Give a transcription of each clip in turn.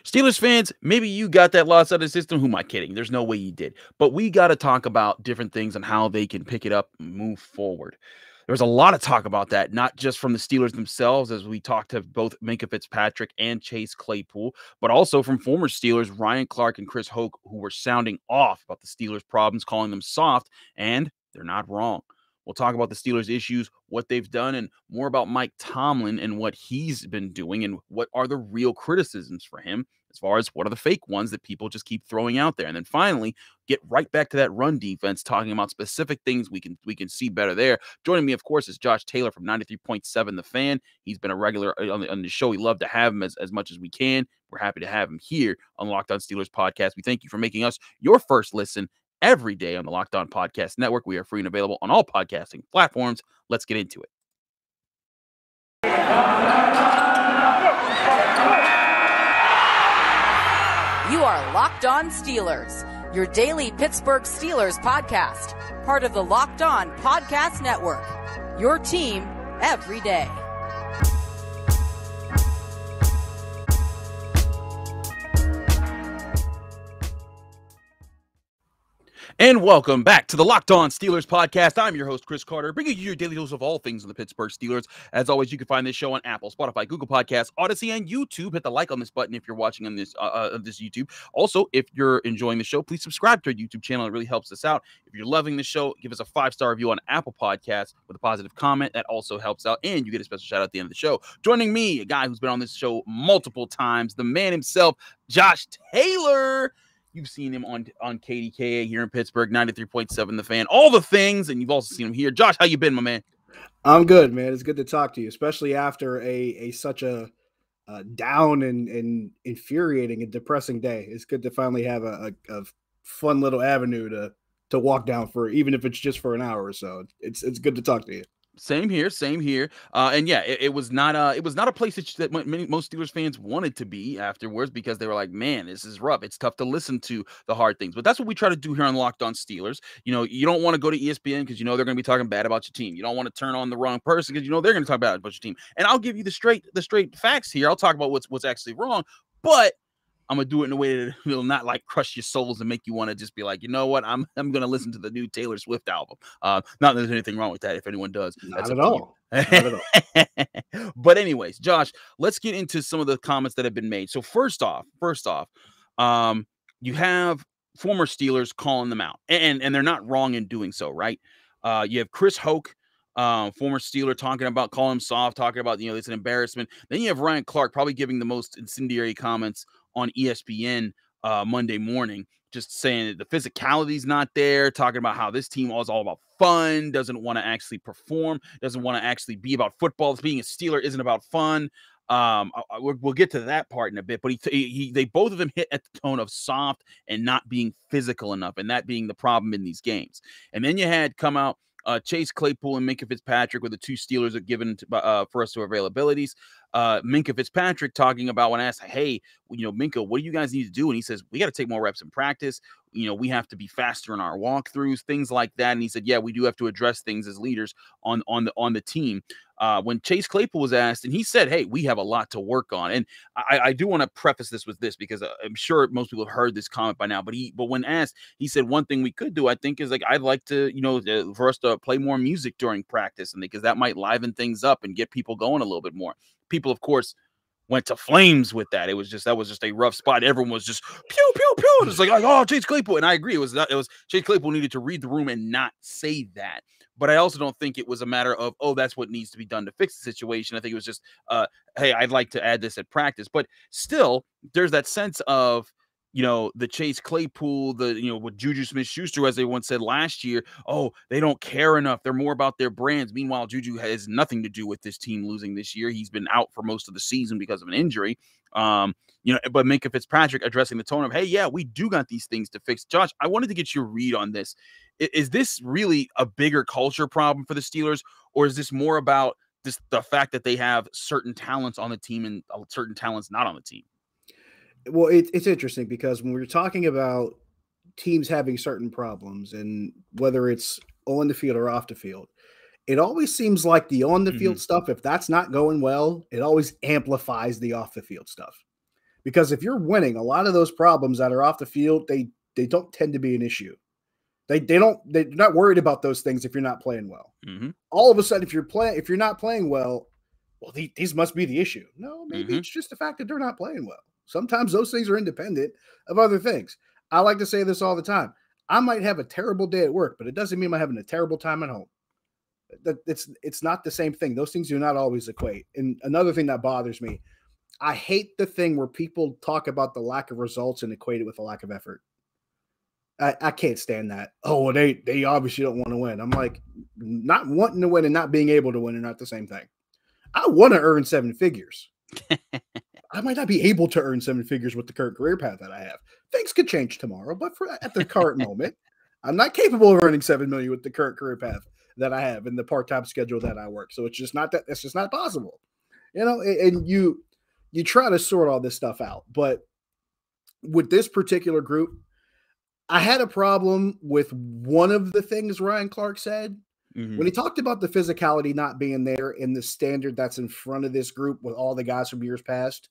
Steelers fans, maybe you got that loss out of the system. Who am I kidding? There's no way you did. But we got to talk about different things and how they can pick it up and move forward. There's a lot of talk about that, not just from the Steelers themselves, as we talked to both Minkah Fitzpatrick and Chase Claypool, but also from former Steelers Ryan Clark and Chris Hoke, who were sounding off about the Steelers' problems, calling them soft, and they're not wrong. We'll talk about the Steelers' issues, what they've done, and more about Mike Tomlin and what he's been doing and what are the real criticisms for him as far as what are the fake ones that people just keep throwing out there. And then finally, get right back to that run defense, talking about specific things we can see better there. Joining me, of course, is Josh Taylor from 93.7 The Fan. He's been a regular on the show. We love to have him as much as we can. We're happy to have him here on the Locked On Steelers podcast. We thank you for making us your first listen every day on the Locked On Podcast Network. We are free and available on all podcasting platforms. Let's get into it. You are Locked On Steelers, your daily Pittsburgh Steelers podcast, part of the Locked On Podcast Network, your team every day. And welcome back to the Locked On Steelers podcast. I'm your host, Chris Carter, bringing you your daily dose of all things on the Pittsburgh Steelers. As always, you can find this show on Apple, Spotify, Google Podcasts, Odyssey, and YouTube. Hit the like on this button if you're watching on this YouTube. Also, if you're enjoying the show, please subscribe to our YouTube channel. It really helps us out. If you're loving the show, give us a 5-star review on Apple Podcasts with a positive comment. That also helps out, and you get a special shout out at the end of the show. Joining me, a guy who's been on this show multiple times, the man himself, Josh Taylor. You've seen him on KDKA here in Pittsburgh, 93.7 The Fan, all the things, and you've also seen him here. Josh, how you been, my man? I'm good, man. It's good to talk to you, especially after such a down and infuriating and depressing day. It's good to finally have a fun little avenue to walk down for, even if it's just for an hour or so. It's good to talk to you. Same here. And yeah, it was not a place that most Steelers fans wanted to be afterwards, because they were like, man, this is rough. It's tough to listen to the hard things. But that's what we try to do here on Locked On Steelers. You know, you don't want to go to ESPN because you know they're going to be talking bad about your team. You don't want to turn on the wrong person because you know they're going to talk bad about your team. And I'll give you the straight facts here. I'll talk about what's actually wrong, but I'm going to do it in a way that will not like crush your souls and make you want to just be like, you know what? I'm going to listen to the new Taylor Swift album. Not that there's anything wrong with that. If anyone does, not at all. Not at all. But anyways, Josh, let's get into some of the comments that have been made. So first off, you have former Steelers calling them out, and they're not wrong in doing so, right? You have Chris Hoke, former Steeler, talking about calling him soft, talking about, you know, it's an embarrassment. Then you have Ryan Clark probably giving the most incendiary comments on ESPN Monday morning, just saying that the physicality's not there, talking about how this team is all about fun, doesn't want to actually perform, doesn't want to actually be about football. Being a Steeler isn't about fun. We'll get to that part in a bit, but they both of them hit at the tone of soft and not being physical enough, and that being the problem in these games. And then you had come out Chase Claypool and Minkah Fitzpatrick were the two Steelers that given for us to availabilities. Minkah Fitzpatrick talking about, when asked, hey, you know, Minkah, what do you guys need to do? And he says, we got to take more reps in practice. You know, we have to be faster in our walkthroughs, things like that. And he said, yeah, we do have to address things as leaders on the team. When Chase Claypool was asked, and he said, hey, we have a lot to work on. And I do want to preface this with this, because I'm sure most people have heard this comment by now, but when asked, he said, one thing we could do, I think, is like, I'd like to, you know, for us to play more music during practice, and because that might liven things up and get people going a little bit more. People, of course, went to flames with that. That was just a rough spot. Everyone was just pew, pew, pew. It's like, oh, Chase Claypool. And I agree. It was Chase Claypool needed to read the room and not say that. But I also don't think it was a matter of, oh, that's what needs to be done to fix the situation. I think it was just, hey, I'd like to add this at practice. But still, there's that sense of, you know, the Chase Claypool, what Juju Smith-Schuster, as they once said last year, oh, they don't care enough. They're more about their brands. Meanwhile, Juju has nothing to do with this team losing this year. He's been out for most of the season because of an injury. But Minkah Fitzpatrick addressing the tone of, hey, yeah, we do got these things to fix. Josh, I wanted to get your read on this. Is this really a bigger culture problem for the Steelers, or is this more about the fact that they have certain talents on the team and certain talents not on the team? Well, it's interesting, because when we're talking about teams having certain problems, and whether it's on the field or off the field, it always seems like the on the field stuff, if that's not going well, it always amplifies the off the field stuff. Because if you're winning, a lot of those problems that are off the field, they don't tend to be an issue. They're not worried about those things if you're not playing well. Mm-hmm. All of a sudden, if you're not playing well, these must be the issue. No, maybe it's just the fact that they're not playing well. Sometimes those things are independent of other things. I like to say this all the time. I might have a terrible day at work, but it doesn't mean I'm having a terrible time at home. It's not the same thing. Those things do not always equate. And another thing that bothers me, I hate the thing where people talk about the lack of results and equate it with a lack of effort. I can't stand that. Oh, they obviously don't want to win. I'm like, not wanting to win and not being able to win are not the same thing. I want to earn 7 figures. I might not be able to earn 7 figures with the current career path that I have. Things could change tomorrow, but at the current moment, I'm not capable of earning $7 million with the current career path that I have and the part-time schedule that I work. So it's just not possible. And you try to sort all this stuff out. But with this particular group, I had a problem with one of the things Ryan Clark said. When he talked about the physicality not being there in the standard that's in front of this group with all the guys from years past.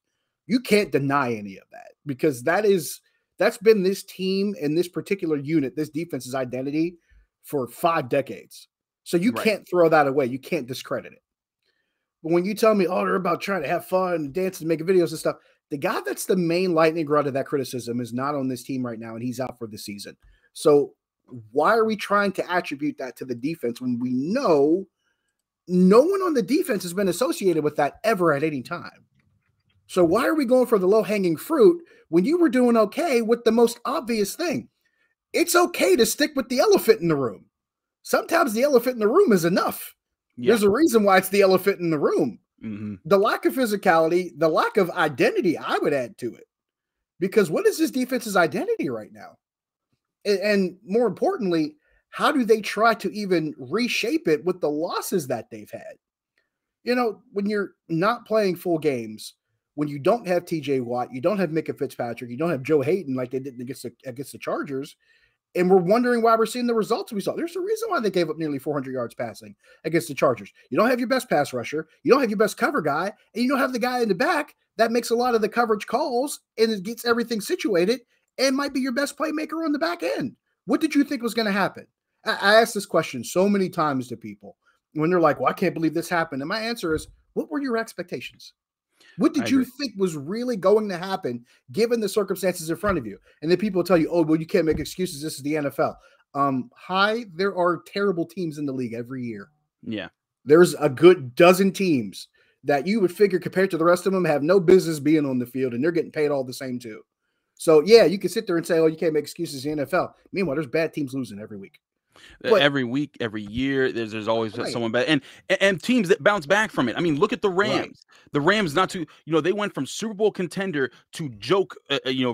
You can't deny any of that, because that's been this team and this particular unit, this defense's identity for 5 decades. So you can't throw that away. You can't discredit it. But when you tell me, they're about trying to have fun and dance and make videos and stuff, the guy that's the main lightning rod of that criticism is not on this team right now, and he's out for the season. So why are we trying to attribute that to the defense when we know no one on the defense has been associated with that ever at any time? So why are we going for the low-hanging fruit when you were doing okay with the most obvious thing? It's okay to stick with the elephant in the room. Sometimes the elephant in the room is enough. Yeah. There's a reason why it's the elephant in the room. The lack of physicality, the lack of identity, I would add to it. Because what is this defense's identity right now? And more importantly, how do they try to even reshape it with the losses that they've had? When you're not playing full games, when you don't have TJ Watt, you don't have Minkah Fitzpatrick, you don't have Joe Hayden like they did against the Chargers, and we're wondering why we're seeing the results we saw. There's a reason why they gave up nearly 400 yards passing against the Chargers. You don't have your best pass rusher, you don't have your best cover guy, and you don't have the guy in the back that makes a lot of the coverage calls and it gets everything situated and might be your best playmaker on the back end. What did you think was going to happen? I asked this question so many times to people when they're like, well, I can't believe this happened. And my answer is, what were your expectations? What did you think was really going to happen given the circumstances in front of you? And then people tell you, well, you can't make excuses. This is the NFL. There are terrible teams in the league every year. Yeah. There's a good dozen teams that you would figure compared to the rest of them have no business being on the field, and they're getting paid all the same too. So, yeah, you can sit there and say, you can't make excuses in the NFL. Meanwhile, there's bad teams losing every week. But every week, every year, there's always someone bad, and teams that bounce back from it. I mean, look at the Rams. Right. The Rams, they went from Super Bowl contender to joke,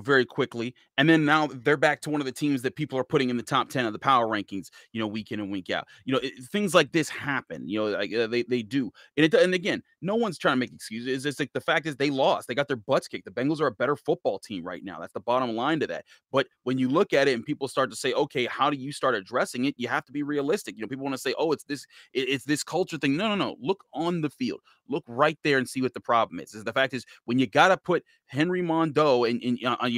very quickly, and then now they're back to one of the teams that people are putting in the top 10 of the power rankings, week in and week out. Things like this happen. They do, and again, no one's trying to make excuses. It's just like the fact is they lost. They got their butts kicked. The Bengals are a better football team right now. That's the bottom line to that. But when you look at it and people start to say, okay, how do you start addressing it? You have to be realistic. People want to say, it's this culture thing. No. Look on the field. Look right there and see what the problem is. The fact is, when you got to put Henry Mondeau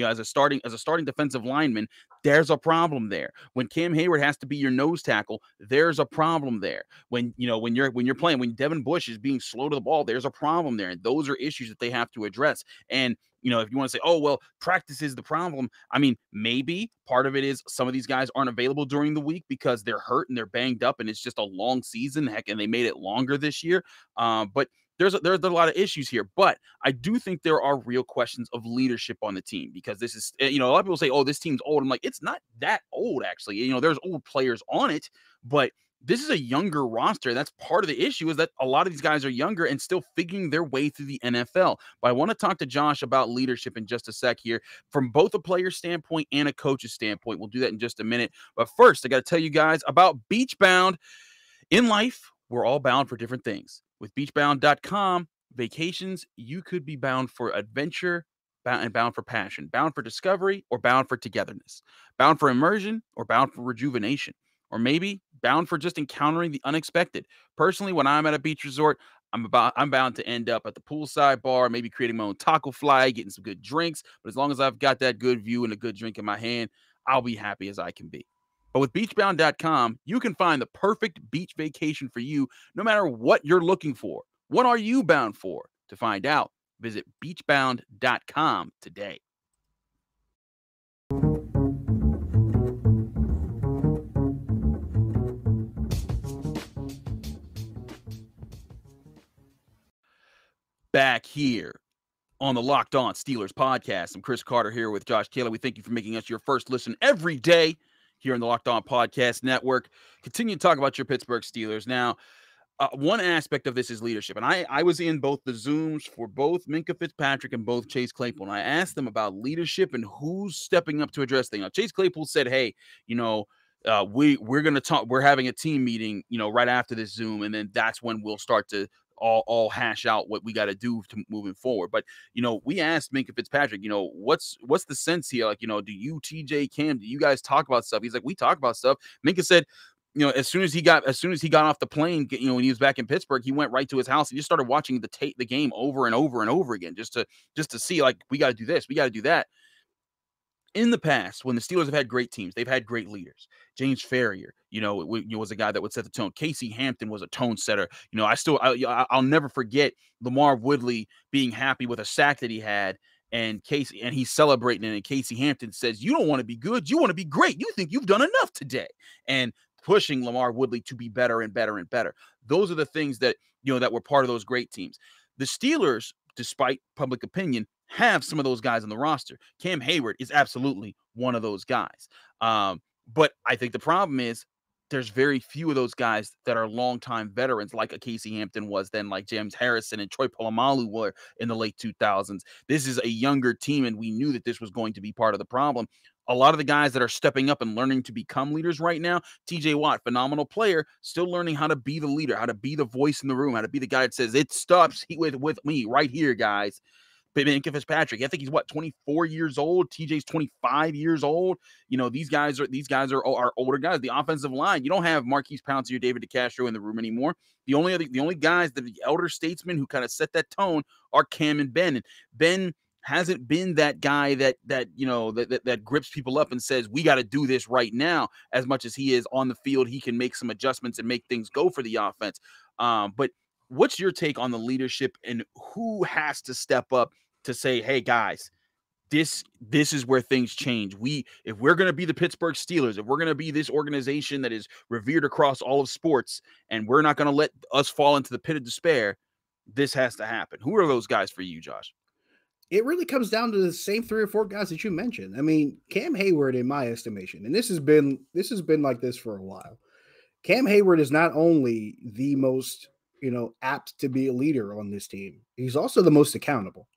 as a starting defensive lineman, there's a problem there. When Cam Heyward has to be your nose tackle, there's a problem there. When you're playing, when Devin Bush is being slow to the ball, there's a problem there. And those are issues that they have to address. And if you want to say, practice is the problem. I mean, maybe part of it is some of these guys aren't available during the week because they're hurt and they're banged up and it's just a long season. Heck, and they made it longer this year. But there's a lot of issues here. But I do think there are real questions of leadership on the team, because this is, a lot of people say, this team's old. I'm like, it's not that old, actually. There's old players on it, but this is a younger roster. That's part of the issue, is that a lot of these guys are younger and still figuring their way through the NFL. But I want to talk to Josh about leadership in just a sec here, from both a player standpoint and a coach's standpoint. We'll do that in just a minute. But first, I got to tell you guys about Beachbound. In life, we're all bound for different things. With beachbound.com, vacations, you could be bound for adventure, bound for passion, bound for discovery, or bound for togetherness, bound for immersion, or bound for rejuvenation, or maybe bound for just encountering the unexpected. Personally, when I'm at a beach resort, I'm bound to end up at the poolside bar, maybe creating my own taco fly, getting some good drinks. But as long as I've got that good view and a good drink in my hand, I'll be happy as I can be. But with beachbound.com, you can find the perfect beach vacation for you, no matter what you're looking for. What are you bound for? To find out, visit beachbound.com today. Back here on the Locked On Steelers podcast. I'm Chris Carter here with Josh Taylor. We thank you for making us your first listen every day here on the Locked On Podcast Network. Continue to talk about your Pittsburgh Steelers. Now, one aspect of this is leadership. And I was in both the Zooms for both Minkah Fitzpatrick and both Chase Claypool. And I asked them about leadership and who's stepping up to address things. Now, Chase Claypool said, hey, we're going to talk. We're having a team meeting, right after this Zoom. And then that's when we'll start to all hash out what we got to do to moving forward. But, we asked Minkah Fitzpatrick, what's the sense here? Like, do you, TJ, Cam, do you guys talk about stuff? He's like, we talk about stuff. Minkah said, as soon as he got off the plane, when he was back in Pittsburgh, he went right to his house and just started watching the game over and over and over again, just to see, like, we got to do this, we got to do that. In the past, when the Steelers have had great teams, they've had great leaders. James Ferrier, was a guy that would set the tone. Casey Hampton was a tone setter. I'll never forget Lamar Woodley being happy with a sack that he had, and he's celebrating it. And Casey Hampton says, "You don't want to be good, you want to be great. You think you've done enough today," and pushing Lamar Woodley to be better and better and better. Those are the things that that were part of those great teams. The Steelers, despite public opinion, have some of those guys on the roster. Cam Heyward is absolutely one of those guys. But I think the problem is there's very few of those guys that are longtime veterans like a Casey Hampton was then, like James Harrison and Troy Polamalu were in the late 2000s. This is a younger team, and we knew that this was going to be part of the problem. A lot of the guys that are stepping up and learning to become leaders right now, TJ Watt, phenomenal player, still learning how to be the leader, how to be the voice in the room, how to be the guy that says, it stops with me right here, guys. Minkah Fitzpatrick, I think he's 24 years old. TJ's 25 years old. These guys are older guys. The offensive line, you don't have Marquise Pouncey or David DeCastro in the room anymore. The only guys that the elder statesmen who kind of set that tone are Cam and Ben. And Ben hasn't been that guy that grips people up and says, we got to do this right now. As much as he is on the field, he can make some adjustments and make things go for the offense. But what's your take on the leadership and who has to step up to say, hey, guys, this is where things change. If we're going to be the Pittsburgh Steelers, if we're going to be this organization that is revered across all of sports, and we're not going to let us fall into the pit of despair, this has to happen. Who are those guys for you, Josh? It really comes down to the same 3 or 4 guys that you mentioned. I mean, Cam Heyward, in my estimation, and this has been like this for a while. Cam Heyward is not only the most, apt to be a leader on this team, he's also the most accountable.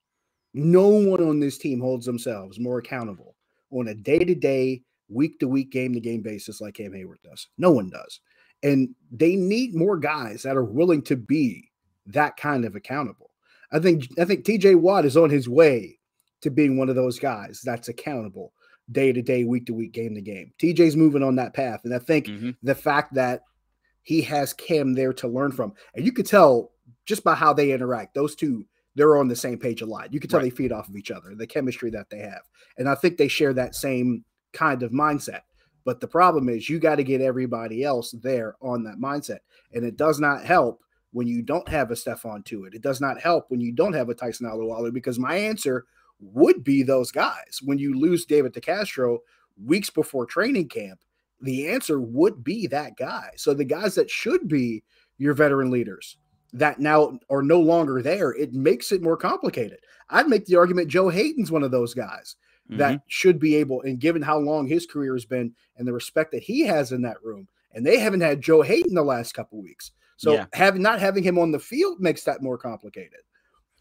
No one on this team holds themselves more accountable on a day-to-day, week-to-week, game-to-game basis like Cam Heyward does. No one does. And they need more guys that are willing to be that kind of accountable. I think TJ Watt is on his way to being one of those guys that's accountable day-to-day, week-to-week, game-to-game. TJ's moving on that path. And I think the fact that he has Cam there to learn from, and you could tell just by how they interact, those two, they're on the same page a lot. You can tell They feed off of each other, the chemistry that they have. And I think they share that same kind of mindset. But the problem is you got to get everybody else there on that mindset. And it does not help when you don't have a Stephon Tuitt. It does not help when you don't have a Tyson Alualu, because my answer would be those guys. When you lose David DeCastro weeks before training camp, the answer would be that guy. So the guys that should be your veteran leaders that now are no longer there, it makes it more complicated. I'd make the argument Joe Hayden's one of those guys that should be able, and given how long his career has been and the respect that he has in that room, and they haven't had Joe Hayden the last couple of weeks. So not having him on the field makes that more complicated.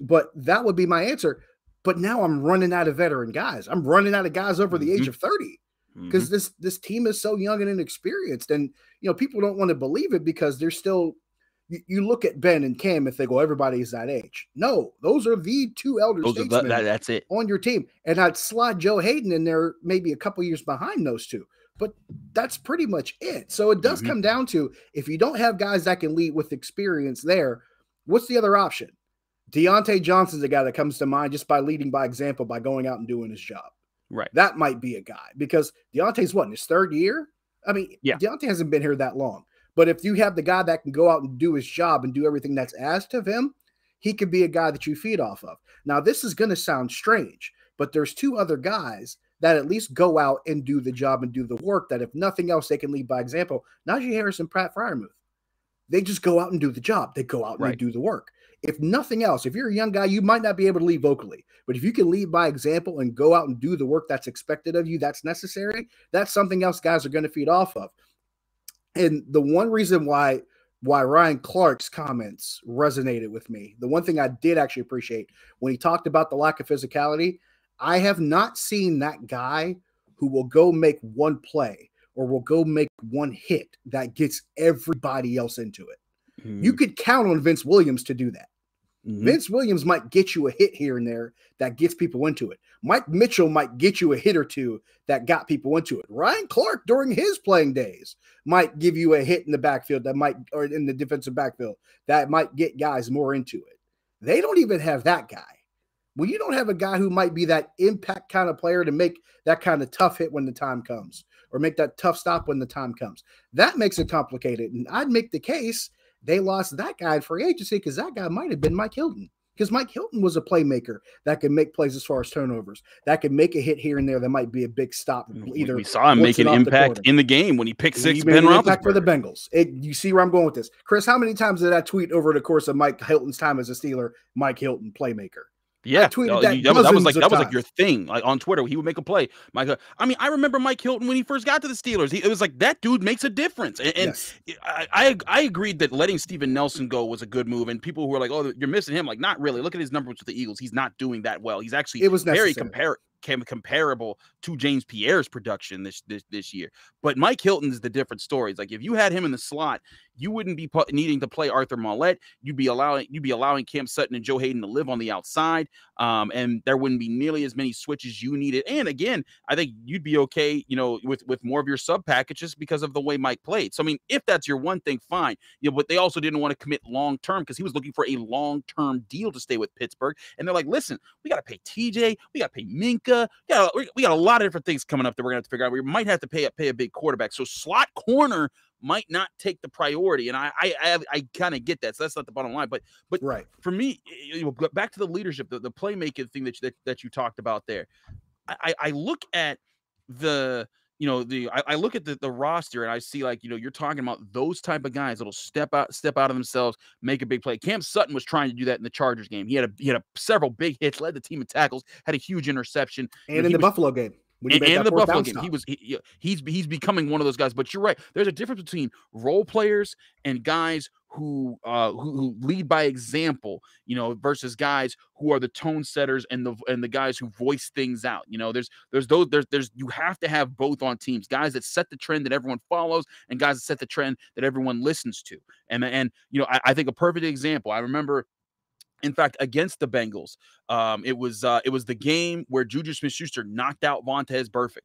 But that would be my answer. But now I'm running out of veteran guys. I'm running out of guys over the age of 30 because this team is so young and inexperienced. And, people don't want to believe it because they're still – you look at Ben and Cam and think, well, everybody's that age. No, those are the 2 elder statesmen that's it. On your team. And I'd slide Joe Hayden in there maybe a couple years behind those 2. But that's pretty much it. So it does come down to, if you don't have guys that can lead with experience there, What's the other option? Deontay Johnson's a guy that comes to mind just by leading by example, by going out and doing his job. Right. That might be a guy because Deontay's what, in his third year? I mean, yeah. Deontay hasn't been here that long. But if you have the guy that can go out and do his job and do everything that's asked of him, he could be a guy that you feed off of. Now, this is going to sound strange, but there's two other guys that at least go out and do the job and do the work that if nothing else, they can lead by example. Najee Harris and Pat Freiermuth. They just go out and do the job. They go out and they do the work. If nothing else, if you're a young guy, you might not be able to lead vocally. But if you can lead by example and go out and do the work that's expected of you, that's necessary, that's something else guys are going to feed off of. And the one reason why Ryan Clark's comments resonated with me, the one thing I did actually appreciate when he talked about the lack of physicality, I have not seen that guy who will go make one play or will go make one hit that gets everybody else into it. Mm-hmm. You could count on Vince Williams to do that. Mm-hmm. Vince Williams might get you a hit here and there that gets people into it. Mike Mitchell might get you a hit or two that got people into it. Ryan Clark during his playing days might give you a hit in the backfield that might, or in the defensive backfield that might get guys more into it. They don't even have that guy. When you don't have a guy who might be that impact kind of player to make that kind of tough hit when the time comes or make that tough stop when the time comes, that makes it complicated. And I'd make the case they lost that guy in free agency because that guy might have been Mike Hilton. Because Mike Hilton was a playmaker that could make plays as far as turnovers, that could make a hit here and there that might be a big stop. Either we saw him make an impact in the game when he picked six. Ben Roethlisberger for the Bengals. You see where I'm going with this, Chris? How many times did I tweet over the course of Mike Hilton's time as a Steeler? Mike Hilton, playmaker. Yeah, that was like your thing. Like on Twitter, he would make a play. I remember Mike Hilton when he first got to the Steelers. It was like that dude makes a difference. And yes. I agreed that letting Steven Nelson go was a good move. And people who were like, "Oh, you're missing him," like not really. Look at his numbers with the Eagles. He's not doing that well. He's actually very comparable to James Pierre's production this year. But Mike Hilton is the different story. It's like if you had him in the slot, you wouldn't be needing to play Arthur Mollett. You'd be allowing Cam Sutton and Joe Hayden to live on the outside, and there wouldn't be nearly as many switches you needed. And again, I think you'd be okay, with more of your sub packages because of the way Mike played. So I mean, if that's your one thing, fine. But they also didn't want to commit long term because he was looking for a long term deal to stay with Pittsburgh. And they're like, listen, we got to pay TJ, we got to pay Minkah. We got a lot of different things coming up that we're going to have to figure out. We might have to pay a big quarterback. So slot corner might not take the priority. And I kind of get that. So that's not the bottom line. But right. For me, back to the leadership, the playmaking thing that you talked about there. I look at I look at the roster and I see you're talking about those type of guys that'll step out of themselves, make a big play. Cam Sutton was trying to do that in the Chargers game. He had several big hits, led the team in tackles, had a huge interception, and in the Buffalo game. And the Buffalo game, he's becoming one of those guys. But you're right. There's a difference between role players and guys who lead by example, versus guys who are the tone setters and the guys who voice things out. There's you have to have both on teams, guys that set the trend that everyone follows and guys that set the trend that everyone listens to. And I think a perfect example, I remember, in fact, against the Bengals, it was the game where Juju Smith-Schuster knocked out Vontaze Burfict.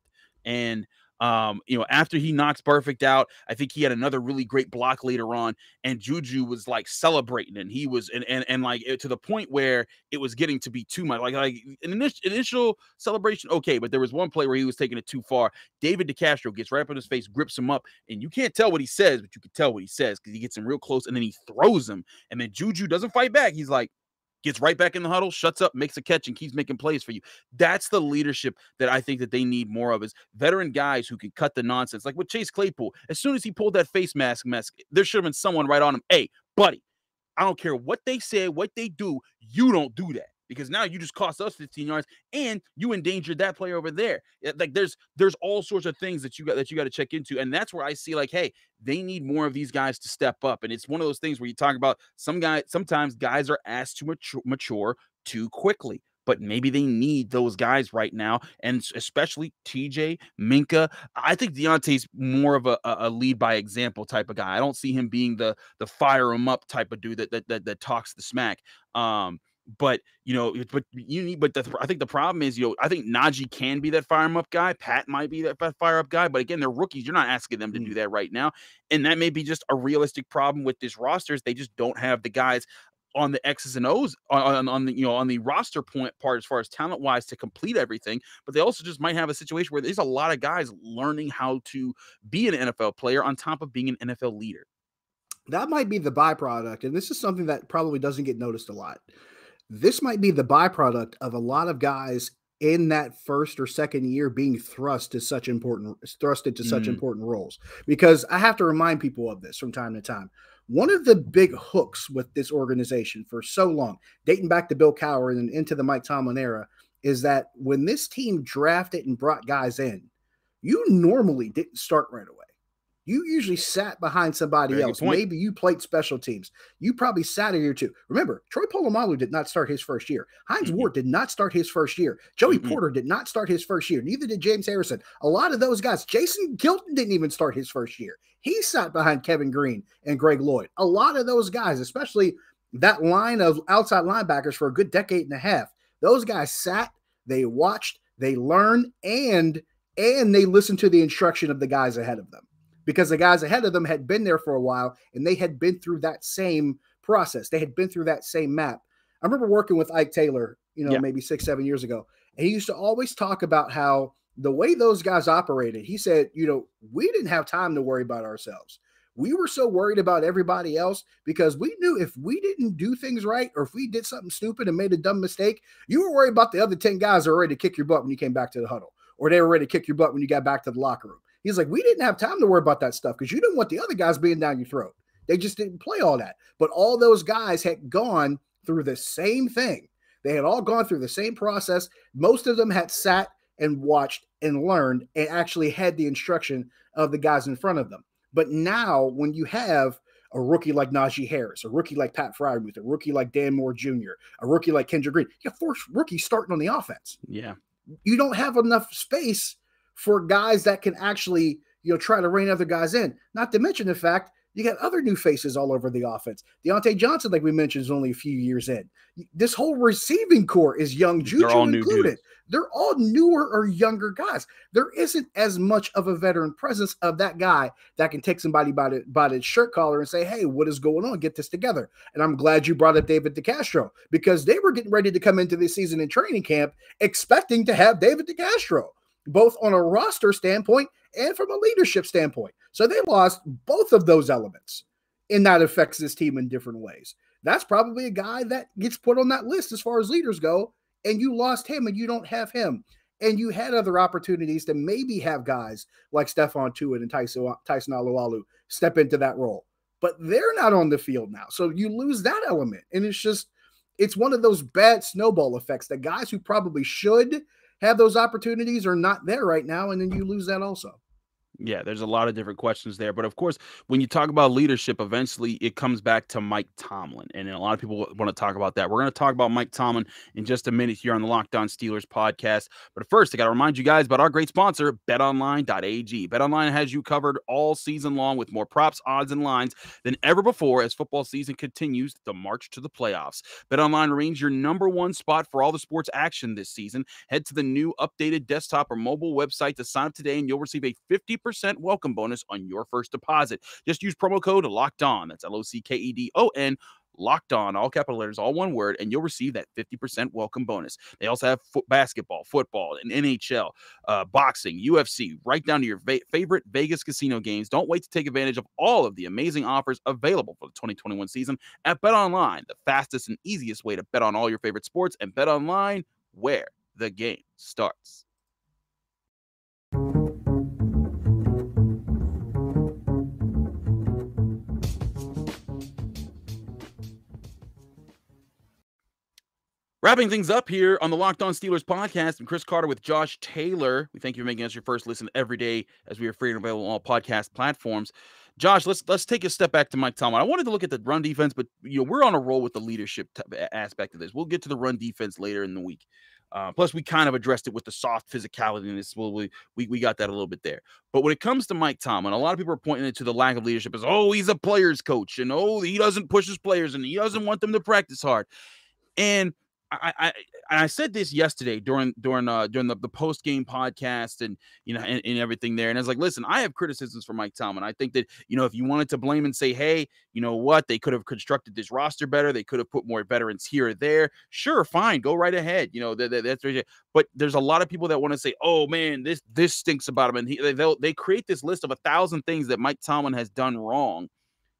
And, after he knocks Burfict out, I think he had another really great block later on. And Juju was like celebrating. And he was and like to the point where it was getting to be too much. Like an initial celebration. Okay. But there was one play where he was taking it too far. David DeCastro gets right up in his face, grips him up. And you can't tell what he says, but you can tell what he says because he gets him real close. And then he throws him. And then Juju doesn't fight back. He's like, gets right back in the huddle, shuts up, makes a catch, and keeps making plays for you. That's the leadership that I think that they need more of, is veteran guys who can cut the nonsense. Like with Chase Claypool, as soon as he pulled that face mask, there should have been someone right on him. Hey, buddy, I don't care what they say, what they do, you don't do that. Because now you just cost us 15 yards and you endangered that player over there. Like there's all sorts of things that you got to check into. And that's where I see hey, they need more of these guys to step up. And it's one of those things where you talk about sometimes guys are asked to mature too quickly. But maybe they need those guys right now, and especially TJ, Minkah. I think Deontay's more of a lead by example type of guy. I don't see him being the fire him up type of dude that talks the smack. But I think the problem is, I think Najee can be that fire him up guy. Pat might be that fire up guy. But again, they're rookies. You're not asking them to do that right now. And that may be just a realistic problem with this roster. They just don't have the guys on the X's and O's on the on the roster point part as far as talent wise to complete everything, but they also just might have a situation where there's a lot of guys learning how to be an NFL player on top of being an NFL leader. That might be the byproduct, and this is something that probably doesn't get noticed a lot. This might be the byproduct of a lot of guys in that first or second year being thrust into such important roles. Because I have to remind people of this from time to time. One of the big hooks with this organization for so long, dating back to Bill Cowher and into the Mike Tomlin era, is that when this team drafted and brought guys in, you normally didn't start right away. You usually sat behind somebody else. Maybe you played special teams. You probably sat a year or two. Remember, Troy Polamalu did not start his first year. Hines Ward did not start his first year. Joey Porter did not start his first year. Neither did James Harrison. A lot of those guys. Jason Gilton didn't even start his first year. He sat behind Kevin Green and Greg Lloyd. A lot of those guys, especially that line of outside linebackers for a good decade and a half, those guys sat, they watched, they learned, and they listened to the instruction of the guys ahead of them. Because the guys ahead of them had been there for a while and they had been through that same process. They had been through that same map. I remember working with Ike Taylor, maybe 6-7 years ago. And he used to always talk about how the way those guys operated, he said, we didn't have time to worry about ourselves. We were so worried about everybody else because we knew if we didn't do things right or if we did something stupid and made a dumb mistake, you were worried about the other 10 guys that were ready to kick your butt when you came back to the huddle, or they were ready to kick your butt when you got back to the locker room. He's like, we didn't have time to worry about that stuff because you didn't want the other guys being down your throat. They just didn't play all that. But all those guys had gone through the same thing. They had all gone through the same process. Most of them had sat and watched and learned and actually had the instruction of the guys in front of them. But now when you have a rookie like Najee Harris, a rookie like Pat Freiermuth, a rookie like Dan Moore Jr., a rookie like Kendrick Green, you have 4 rookies starting on the offense. Yeah. You don't have enough space for guys that can actually, try to rein other guys in. Not to mention the fact you got other new faces all over the offense. Deontay Johnson, like we mentioned, is only a few years in. This whole receiving core is young, Juju included. They're all newer or younger guys. There isn't as much of a veteran presence of that guy that can take somebody by the shirt collar and say, hey, what is going on? Get this together. And I'm glad you brought up David DeCastro because they were getting ready to come into this season in training camp expecting to have David DeCastro, both on a roster standpoint and from a leadership standpoint. So they lost both of those elements, and that affects this team in different ways. That's probably a guy that gets put on that list as far as leaders go, and you lost him and you don't have him. And you had other opportunities to maybe have guys like Stephon Tuitt and Tyson Alualu step into that role. But they're not on the field now. So you lose that element. And it's one of those bad snowball effects that guys who probably should have those opportunities are not there right now, and then you lose that also. Yeah, there's a lot of different questions there. But of course, when you talk about leadership, eventually it comes back to Mike Tomlin. And a lot of people want to talk about that. We're going to talk about Mike Tomlin in just a minute here on the Locked On Steelers podcast. But first, I got to remind you guys about our great sponsor, BetOnline.ag. BetOnline has you covered all season long with more props, odds, and lines than ever before as football season continues the march to the playoffs. BetOnline remains your number one spot for all the sports action this season. Head to the new updated desktop or mobile website to sign up today, and you'll receive a 50% welcome bonus on your first deposit. Just use promo code LOCKEDON. That's LOCKEDON. Locked On, all capital letters, all one word, and you'll receive that 50% welcome bonus. They also have basketball, football, and NHL, boxing, UFC, right down to your favorite Vegas casino games. Don't wait to take advantage of all of the amazing offers available for the 2021 season at BetOnline, the fastest and easiest way to bet on all your favorite sports, and BetOnline, where the game starts. Wrapping things up here on the Locked On Steelers podcast, I'm Chris Carter with Josh Taylor. We thank you for making us your first listen every day as we are free and available on all podcast platforms. Josh, let's take a step back to Mike Tomlin. I wanted to look at the run defense, but we're on a roll with the leadership aspect of this. We'll get to the run defense later in the week. Plus, we kind of addressed it with the soft physicality in this. Well, we got that a little bit there. But when it comes to Mike Tomlin, a lot of people are pointing to the lack of leadership as, oh, he's a player's coach, and oh, he doesn't push his players, and he doesn't want them to practice hard. And I said this yesterday during the post game podcast and and everything there. And I was like, listen, I have criticisms for Mike Tomlin. I think that if you wanted to blame and say, hey, you know what, they could have constructed this roster better, they could have put more veterans here or there. Sure, fine, go right ahead. That's but there's a lot of people that want to say, oh man, this stinks about him, and they create this list of 1,000 things that Mike Tomlin has done wrong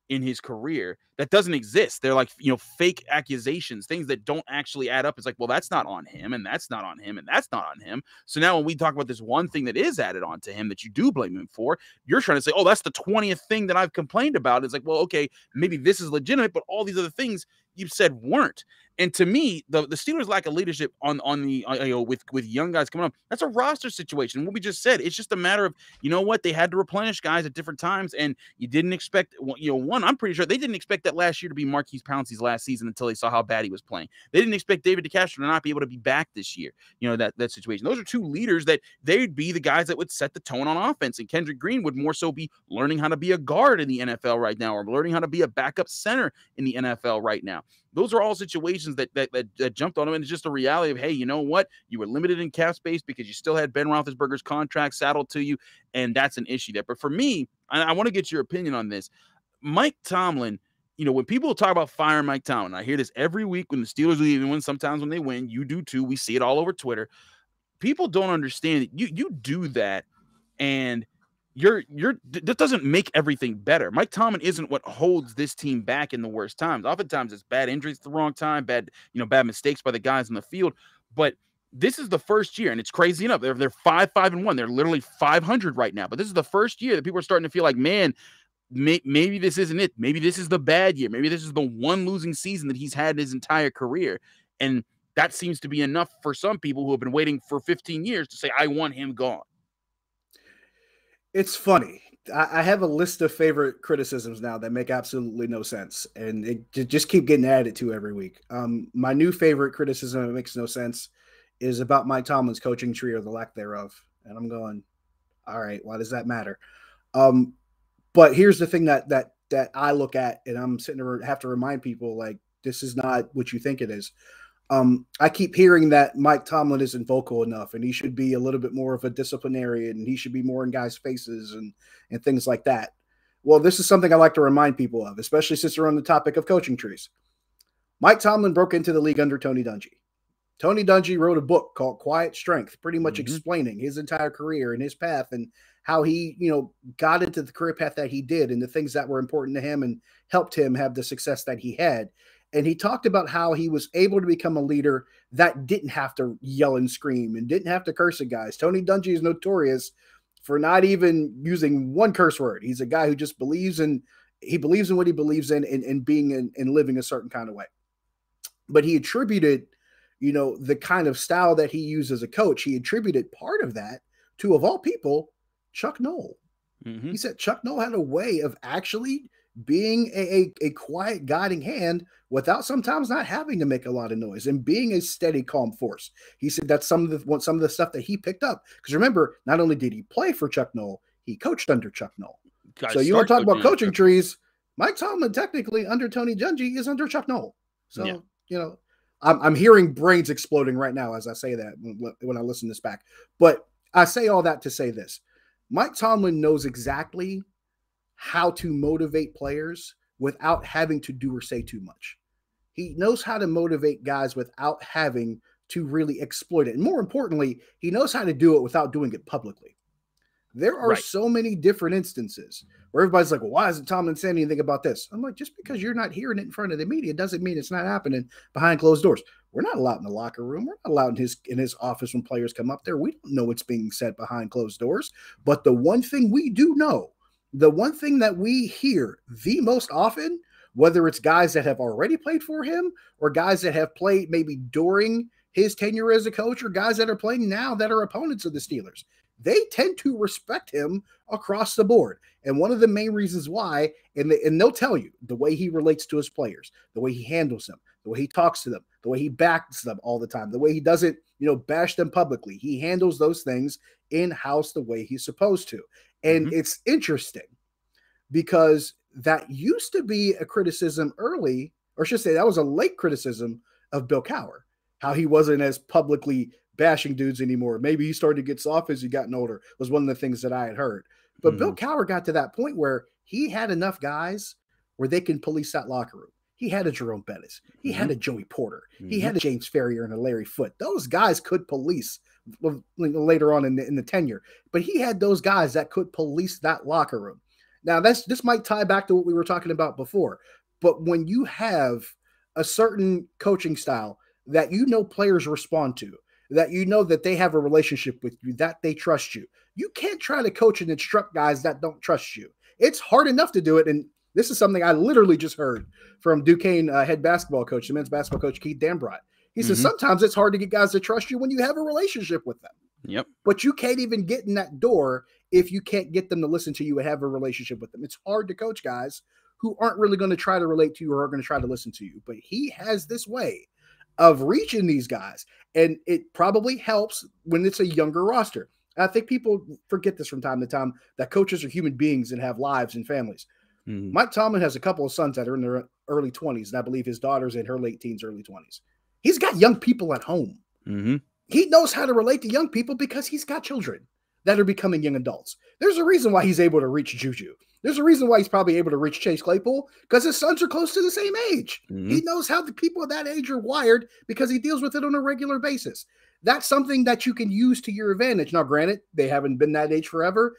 in his career that doesn't exist. They're like, fake accusations, things that don't actually add up. It's like, well, that's not on him, and that's not on him, and that's not on him. So now when we talk about this one thing that is added on to him that you do blame him for, you're trying to say, oh, that's the 20th thing that I've complained about. It's like, well, okay, maybe this is legitimate, but all these other things you said weren't. And to me, the Steelers lack of leadership on the with young guys coming up. That's a roster situation. What we just said, it's just a matter of what, they had to replenish guys at different times, and you didn't expect one. I'm pretty sure they didn't expect that last year to be Marquise Pouncey's last season until they saw how bad he was playing. They didn't expect David DeCastro to not be able to be back this year. That situation. Those are two leaders that they'd be the guys that would set the tone on offense, and Kendrick Green would more so be learning how to be a guard in the NFL right now, or learning how to be a backup center in the NFL right now. Those are all situations that jumped on him, and it's just a reality of, hey, you know what? You were limited in cap space because you still had Ben Roethlisberger's contract saddled to you, and that's an issue there. But for me, I want to get your opinion on this. Mike Tomlin, when people talk about firing Mike Tomlin, I hear this every week when the Steelers leave, and sometimes when they win, you do too. We see it all over Twitter. People don't understand that you do that, and that doesn't make everything better. Mike Tomlin isn't what holds this team back in the worst times. Oftentimes it's bad injuries at the wrong time, bad mistakes by the guys in the field. But this is the first year, and it's crazy enough. They're 5-5-1. They're literally 500 right now. But this is the first year that people are starting to feel like, man, maybe this isn't it. Maybe this is the bad year. Maybe this is the one losing season that he's had in his entire career. And that seems to be enough for some people who have been waiting for 15 years to say, I want him gone. It's funny. I have a list of favorite criticisms now that make absolutely no sense, and it just keep getting added to every week. My new favorite criticism that makes no sense is about Mike Tomlin's coaching tree, or the lack thereof. And I'm going, all right, why does that matter? But here's the thing that I look at, and I'm sitting there have to remind people, like, this is not what you think it is. I keep hearing that Mike Tomlin isn't vocal enough, and he should be a little bit more of a disciplinarian, and he should be more in guys' faces and things like that. Well, this is something I like to remind people of, especially since we're on the topic of coaching trees. Mike Tomlin broke into the league under Tony Dungy. Tony Dungy wrote a book called Quiet Strength, pretty much explaining his entire career and his path, and how he, got into the career path that he did, and the things that were important to him and helped him have the success that he had. And he talked about how he was able to become a leader that didn't have to yell and scream and didn't have to curse at guys. Tony Dungy is notorious for not even using one curse word. He's a guy who just believes in what he believes in, and being and living a certain kind of way. But he attributed, the kind of style that he used as a coach, he attributed part of that to, of all people, Chuck Noll. He said Chuck Noll had a way of actually being a quiet guiding hand without sometimes not having to make a lot of noise, and being a steady, calm force. He said that's some of the stuff that he picked up. Because remember, not only did he play for Chuck Noll, he coached under Chuck Noll. So you want to talk about coaching trees? Mike Tomlin, technically under Tony Dungy, is under Chuck Noll. So, I'm hearing brains exploding right now as I say that when I listen to this back. But I say all that to say this. Mike Tomlin knows exactly how to motivate players without having to do or say too much. He knows how to motivate guys without having to really exploit it. And more importantly, he knows how to do it without doing it publicly. There are so many different instances where everybody's like, well, why isn't Tomlin saying anything about this? I'm like, just because you're not hearing it in front of the media doesn't mean it's not happening behind closed doors. We're not allowed in the locker room. We're not allowed in his office when players come up there. We don't know what's being said behind closed doors. But the one thing we do know, the one thing that we hear the most often, whether it's guys that have already played for him or guys that have played maybe during his tenure as a coach, or guys that are playing now that are opponents of the Steelers, they tend to respect him across the board. And one of the main reasons why, and they'll tell you, the way he relates to his players, the way he handles them, the way he talks to them, the way he backs them all the time, the way he doesn't, bash them publicly. He handles those things in-house the way he's supposed to. And it's interesting because that used to be a criticism early, or I should say that was a late criticism of Bill Cowher. how he wasn't as publicly bashing dudes anymore. Maybe he started to get soft as he gotten older, was one of the things that I had heard. But Bill Cowher got to that point where he had enough guys where they can police that locker room. He had a Jerome Bettis. He had a Joey Porter. He had a James Ferrier and a Larry Foote. Those guys could police later on in the tenure. But he had those guys that could police that locker room. Now, this might tie back to what we were talking about before. But when you have a certain coaching style that you know players respond to, that you know that they have a relationship with you, that they trust you, you can't try to coach and instruct guys that don't trust you. It's hard enough to do it. And this is something I literally just heard from Duquesne head basketball coach, the men's basketball coach, Keith Dambrot. He says, sometimes it's hard to get guys to trust you when you have a relationship with them. Yep. But you can't even get in that door if you can't get them to listen to you and have a relationship with them. It's hard to coach guys who aren't really going to try to relate to you or are going to try to listen to you. But he has this way of reaching these guys. And it probably helps when it's a younger roster. I think people forget this from time to time, that coaches are human beings and have lives and families. Mike Tomlin has a couple of sons that are in their early 20s, and I believe his daughter's in her late teens, early 20s. He's got young people at home. He knows how to relate to young people because he's got children that are becoming young adults. There's a reason why he's able to reach Juju. There's a reason why he's probably able to reach Chase Claypool, because his sons are close to the same age. He knows how the people of that age are wired because he deals with it on a regular basis. That's something that you can use to your advantage. Now, granted, they haven't been that age forever.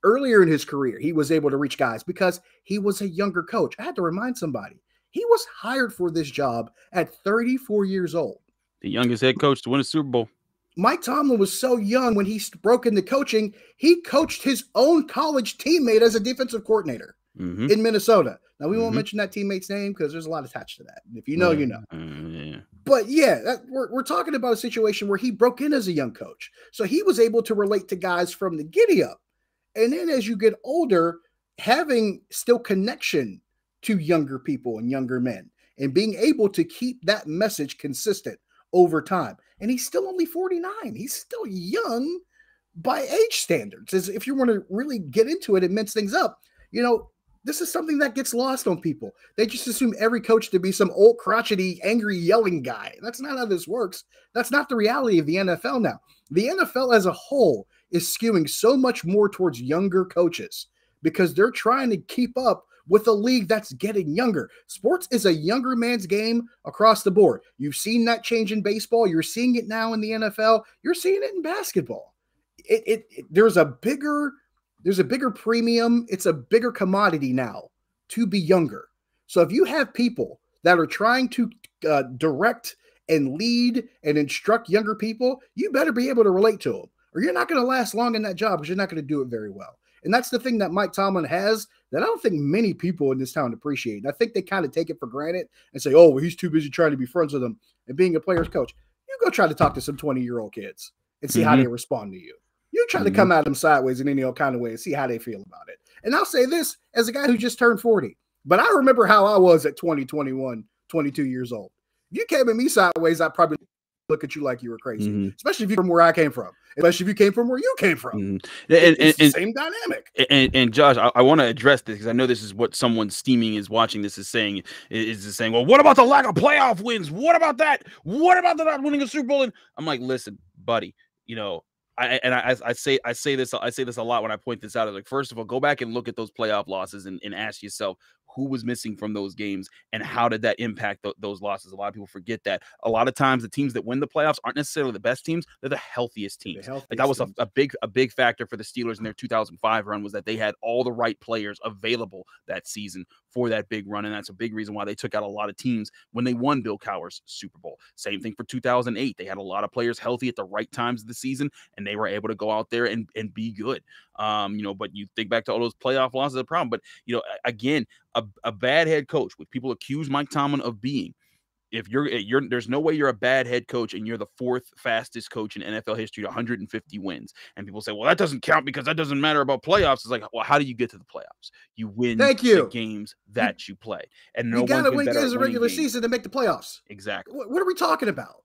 Earlier in his career, he was able to reach guys because he was a younger coach. I had to remind somebody, he was hired for this job at 34 years old. The youngest head coach to win a Super Bowl. Mike Tomlin was so young when he broke into coaching, he coached his own college teammate as a defensive coordinator in Minnesota. Now, we won't mention that teammate's name because there's a lot attached to that. And if you know, you know. But yeah, we're talking about a situation where he broke in as a young coach. So he was able to relate to guys from the giddy up. And then as you get older, having still connection to younger people and younger men and being able to keep that message consistent over time. And he's still only 49. He's still young by age standards. As if you want to really get into it and mince things up, you know, this is something that gets lost on people. They just assume every coach to be some old, crotchety, angry, yelling guy. That's not how this works. That's not the reality of the NFL now. The NFL as a whole is skewing so much more towards younger coaches because they're trying to keep up with a league that's getting younger. Sports is a younger man's game across the board. You've seen that change in baseball. You're seeing it now in the NFL. You're seeing it in basketball. There's a bigger premium. It's a bigger commodity now to be younger. So if you have people that are trying to direct and lead and instruct younger people, you better be able to relate to them, or you're not going to last long in that job because you're not going to do it very well. And that's the thing that Mike Tomlin has that I don't think many people in this town appreciate. And I think they kind of take it for granted and say, oh, well, he's too busy trying to be friends with them and being a player's coach. You go try to talk to some 20-year-old kids and see how they respond to you. You try to come at them sideways in any old kind of way and see how they feel about it. And I'll say this as a guy who just turned 40, but I remember how I was at 20, 21, 22 years old. If you came at me sideways, I'd probably look at you like you were crazy, especially if you're from where I came from, especially if you came from where you came from. It's the same dynamic. And Josh, I want to address this because I know this is what someone steaming is watching this is saying, well, what about the lack of playoff wins? What about that? What about the not winning a Super Bowl? And I'm like, listen, buddy, you know, I say this a lot when I point this out. Like, first of all, go back and look at those playoff losses and ask yourself who was missing from those games and how did that impact those losses. A lot of people forget that. A lot of times the teams that win the playoffs aren't necessarily the best teams. They're the healthiest teams. Like that was a big factor for the Steelers in their 2005 run was that they had all the right players available that season for that big run. And that's a big reason why they took out a lot of teams when they won Bill Cowher's Super Bowl. Same thing for 2008. They had a lot of players healthy at the right times of the season, and they were able to go out there and be good. You know, but you think back to all those playoff losses, the problem. But, you know, again, a bad head coach, which people accuse Mike Tomlin of being, if you're there's no way you're a bad head coach and you're the fourth fastest coach in NFL history to 150 wins. And people say, well, that doesn't count because that doesn't matter about playoffs. It's like, well, how do you get to the playoffs? You win the games that you play. And no you got to win games in the regular season to make the playoffs. Exactly. What are we talking about?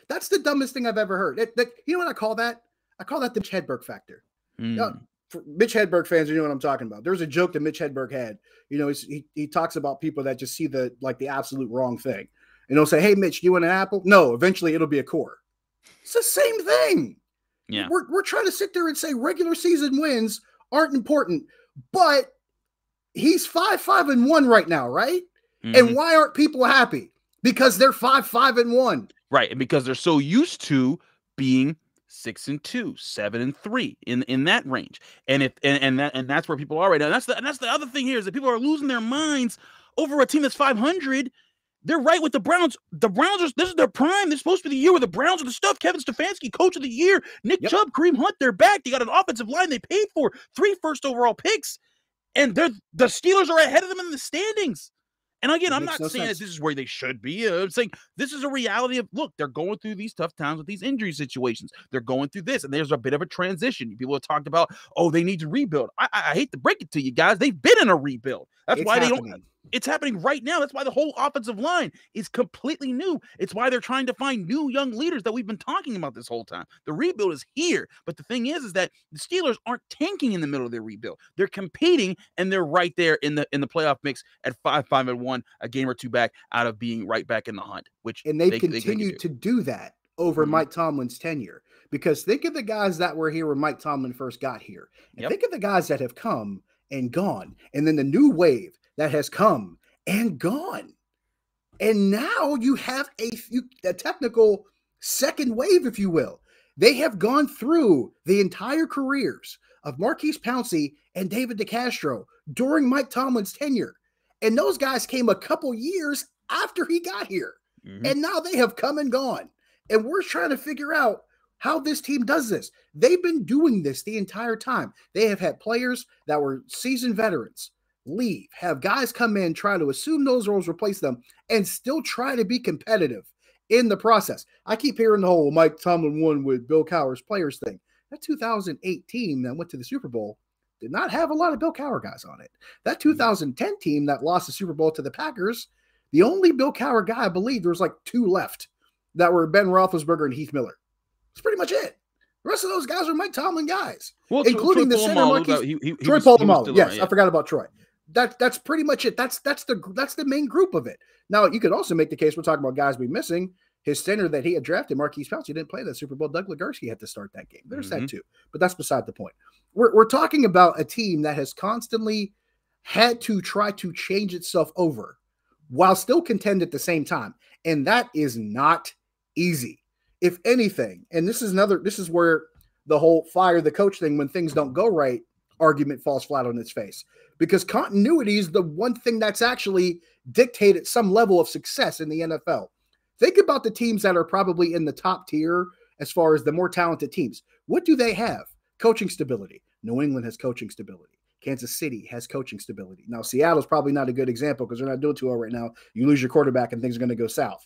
That's the dumbest thing I've ever heard. You know what I call that? I call that the Mitch Hedberg factor. For Mitch Hedberg fans, you know what I'm talking about. There's a joke that Mitch Hedberg had. You know, he talks about people that just see the absolute wrong thing. And they'll say, hey, Mitch, do you want an apple? No, eventually it'll be a core. It's the same thing. Yeah. We're trying to sit there and say regular season wins aren't important, but he's 5-5-1 right now, right? Mm-hmm. And why aren't people happy? Because they're 5-5-1. Right. And because they're so used to being 6-2, 7-3 in that range. And that's where people are right now. And that's the other thing here is that people are losing their minds over a team that's 500. They're right with the Browns. The Browns this is their prime. They're supposed to be the year where the Browns are the stuff. Kevin Stefanski, coach of the year. Nick Chubb, Kareem Hunt, they're back. They got an offensive line they paid for, 3 first overall picks. And the Steelers are ahead of them in the standings. And again, I'm not saying that this is where they should be. I'm saying this is a reality of, look, they're going through these tough times with these injury situations. They're going through this, and there's a bit of a transition. People have talked about, oh, they need to rebuild. I hate to break it to you guys. They've been in a rebuild. That's why they don't. It's happening right now. That's why the whole offensive line is completely new. It's why they're trying to find new young leaders that we've been talking about this whole time. The rebuild is here. But the thing is that the Steelers aren't tanking in the middle of their rebuild. They're competing, and they're right there in the playoff mix at 5-5-1, a game or two back out of being right back in the hunt. And they've continued to do that over Mike Tomlin's tenure. Because think of the guys that were here when Mike Tomlin first got here. And think of the guys that have come and gone. And then the new wave that has come and gone. And now you have a technical second wave, if you will. They have gone through the entire careers of Marquise Pouncey and David DeCastro during Mike Tomlin's tenure. And those guys came a couple years after he got here. Mm-hmm. And now they have come and gone. And we're trying to figure out how this team does this. They've been doing this the entire time. They have had players that were seasoned veterans leave, have guys come in, try to assume those roles, replace them, and still try to be competitive in the process. I keep hearing the whole Mike Tomlin won with Bill Cowher's players thing. That 2008 team that went to the Super Bowl did not have a lot of Bill Cowher guys on it. That 2010 team that lost the Super Bowl to the Packers, the only Bill Cowher guy, I believe, there was like 2 left that were Ben Roethlisberger and Heath Miller. That's pretty much it. The rest of those guys are Mike Tomlin guys, including the center Marquise. Troy Polamalu. Yes, I forgot about Troy. That's pretty much it. That's the main group of it. Now, you could also make the case, we're talking about guys we're missing. His center that he had drafted, Marquise Pouncey, didn't play that Super Bowl. Doug Legarsky had to start that game. There's that too. But that's beside the point. We're talking about a team that has constantly had to try to change itself over while still contend at the same time. And that is not easy. If anything, and this is where the whole fire the coach thing when things don't go right argument falls flat on its face. Because continuity is the one thing that's actually dictated some level of success in the NFL. Think about the teams that are probably in the top tier as far as the more talented teams. What do they have? Coaching stability. New England has coaching stability. Kansas City has coaching stability. Now, Seattle's probably not a good example because they're not doing too well right now. You lose your quarterback and things are going to go south.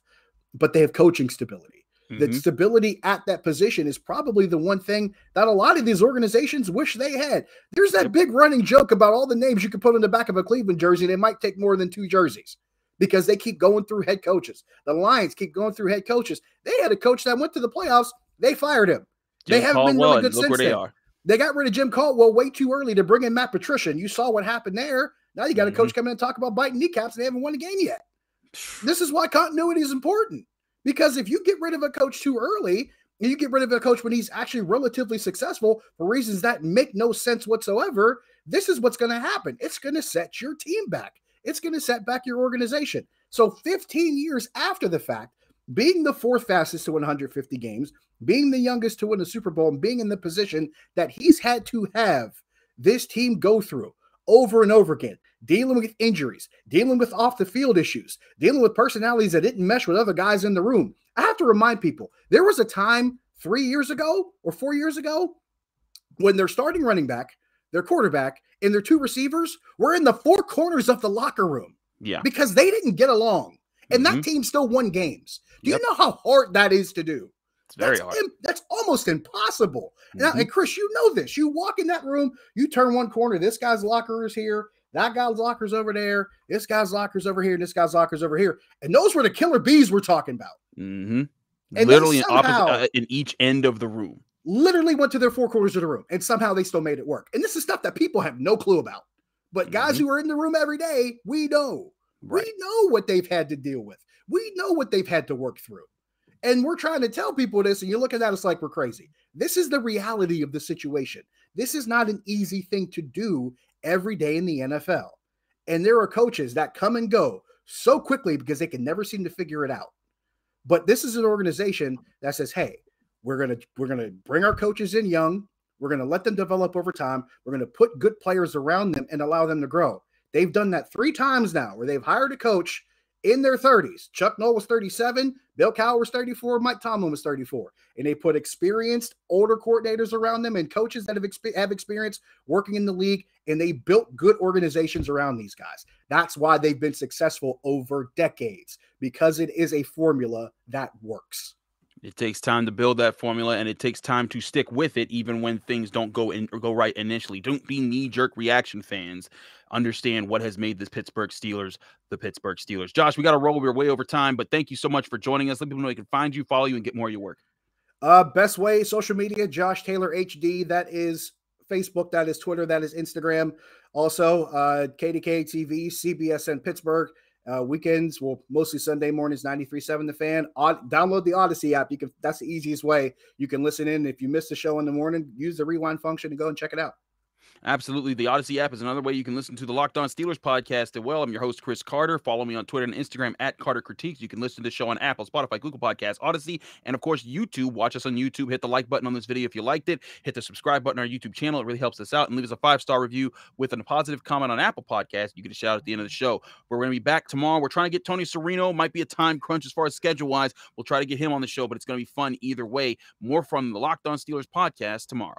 But they have coaching stability. The stability at that position is probably the one thing that a lot of these organizations wish they had. There's that big running joke about all the names you can put on the back of a Cleveland jersey. They might take more than 2 jerseys because they keep going through head coaches. The Lions keep going through head coaches. They had a coach that went to the playoffs. They fired him. They haven't been really good since then. They got rid of Jim Caldwell way too early to bring in Matt Patricia. And you saw what happened there. Now you got a coach come in and talk about biting kneecaps and they haven't won a game yet. This is why continuity is important. Because if you get rid of a coach too early, and you get rid of a coach when he's actually relatively successful for reasons that make no sense whatsoever, this is what's going to happen. It's going to set your team back. It's going to set back your organization. So 15 years after the fact, being the 4th fastest to win 150 games, being the youngest to win a Super Bowl, and being in the position that he's had to have this team go through over and over again, dealing with injuries, dealing with off-the-field issues, dealing with personalities that didn't mesh with other guys in the room. I have to remind people, there was a time 3 years ago or 4 years ago when their starting running back, their quarterback, and their 2 receivers were in the 4 corners of the locker room because they didn't get along. And that team still won games. Do you know how hard that is to do? It's very hard. That's almost impossible. Now, and Chris, you know this. You walk in that room, you turn one corner, this guy's locker is here, that guy's locker's over there, this guy's locker's over here, and this guy's locker's over here. And those were the killer bees we're talking about. And literally in each end of the room. Literally went to their 4 corners of the room, and somehow they still made it work. And this is stuff that people have no clue about. But guys who are in the room every day, we know. Right. We know what they've had to deal with. We know what they've had to work through. And we're trying to tell people this, and you're looking at us like we're crazy. This is the reality of the situation. This is not an easy thing to do every day in the NFL. And there are coaches that come and go so quickly because they can never seem to figure it out. But this is an organization that says, hey, we're gonna bring our coaches in young. We're going to let them develop over time. We're going to put good players around them and allow them to grow. They've done that 3 times now where they've hired a coach in their 30s. Chuck Noll was 37. Bill Cowher was 34. Mike Tomlin was 34. And they put experienced, older coordinators around them and coaches that have experience working in the league, and they built good organizations around these guys. That's why they've been successful over decades, because it is a formula that works. It takes time to build that formula, and it takes time to stick with it, even when things don't go right initially. Don't be knee-jerk reaction fans. Understand what has made this Pittsburgh Steelers the Pittsburgh Steelers. Josh, we got to roll. We're way over time, but thank you so much for joining us. Let people know they can find you, follow you, and get more of your work. Best way, social media, Josh Taylor HD. That is Facebook. That is Twitter. That is Instagram. Also, KDK TV, CBSN Pittsburgh. Weekends, well, mostly Sunday mornings, 93.7 The Fan. Download the Odyssey app. That's the easiest way. You can listen in. If you miss the show in the morning, use the rewind function and go and check it out. Absolutely. The Odyssey app is another way you can listen to the Locked On Steelers podcast as well. I'm your host, Chris Carter. Follow me on Twitter and Instagram at Carter Critiques. You can listen to the show on Apple, Spotify, Google Podcasts, Odyssey, and of course, YouTube. Watch us on YouTube. Hit the like button on this video if you liked it. Hit the subscribe button on our YouTube channel. It really helps us out. And leave us a 5-star review with a positive comment on Apple Podcasts. You get a shout out at the end of the show. We're going to be back tomorrow. We're trying to get Tony Serino. Might be a time crunch as far as schedule-wise. We'll try to get him on the show, but it's going to be fun either way. More from the Locked On Steelers podcast tomorrow.